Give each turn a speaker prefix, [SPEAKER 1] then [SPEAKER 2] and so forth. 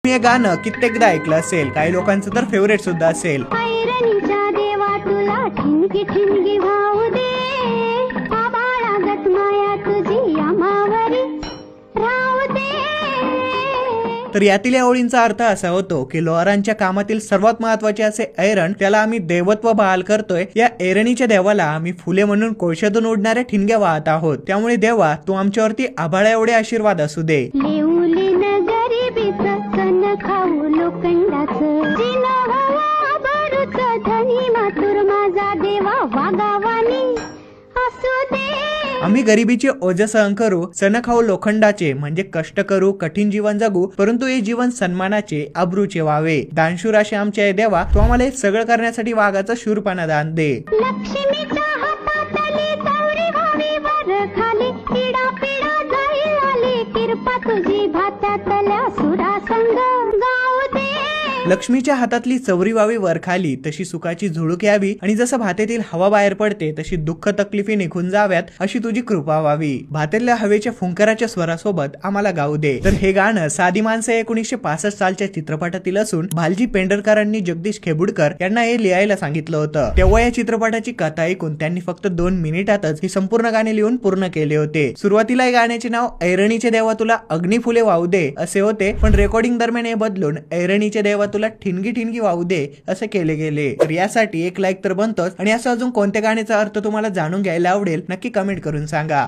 [SPEAKER 1] हे गाणं कित्येकदा ऐकलं असेल, काही लोकांचं तर फेवरेट सुद्धा असेल।
[SPEAKER 2] ऐरणीच्या देवा तुला ठिणगी ठिणगी भाऊ दे, आबाळागत माया तुझी आम्हावरी राहू दे।
[SPEAKER 1] तर यातील या ओळींचा अर्थ असा होतो की लोहारांच्या कामातील सर्वात महत्वाचे असे ऐरण, त्याला आम्ही देवत्व बहाल करतोय। या ऐरणीच्या देवाला आम्ही फुले म्हणून कोळशातून उडणाऱ्या ठिणग्या वाहत आहोत, त्यामुळे देवा तू आमच्यावरती आभाळा एवढे आशीर्वाद असू दे।
[SPEAKER 2] लेऊलीन गरिबीचं कण खाऊ लोखंडाचं, जिन हवा भरूच धनी मातुर माझा देवा वागावानी असू दे।
[SPEAKER 1] आम्ही गरिबीचे ओझ सहन करू, सण खाऊ लोखंडाचे म्हणजे कष्ट करू, कठीण जीवन जगू, परंतु हे जीवन सन्मानाचे आबरूचे व्हावे। दानशूर असे आमचे देवा, तू आम्हाला हे सगळं करण्यासाठी वाघाचा शूरपणा दान दे।
[SPEAKER 2] लक्ष्मीच्या हातातली चौरी व्हावी वर खाली, पिडा पिडा जाईल आली, किरपा तुझी भात्यातल्या सुरा संग गाऊ दे।
[SPEAKER 1] लक्ष्मीच्या हातातली चवरी व्हावी वर खाली, तशी सुखाची झुळूक यावी, आणि जसं भातेतील हवा बाहेर पडते तशी दुःख तकलिफी निघून जाव्यात अशी तुझी कृपा व्हावी। भातेतल्या हवेच्या फुंकराच्या स्वरासोबत आम्हाला गाऊ दे। तर हे गाणं साधी माणसे 1965 सालच्या चित्रपटातील असून भालजी पेंढरकरांनी जगदीश खेबुडकर यांना हे लिहायला सांगितलं होतं। तेव्हा या चित्रपटाची कथा ऐकून त्यांनी फक्त 2 मिनिटातच ही संपूर्ण गाणे लिहून पूर्ण केले होते। सुरुवातीला या गाण्याचे नाव ऐरणीचे देवा तुला अग्निफुले वाहू दे असे होते, पण रेकॉर्डिंग दरम्यान हे बदलून ऐरणीचे देवा तुला ठिणगी ठिणगी वाहू दे असे केले गेले। तर यासाठी 1 लाईक तर बनतोच, आणि असं अजून कोणत्या गाण्याचा अर्थ तुम्हाला जाणून घ्यायला आवडेल नक्की कमेंट करून सांगा।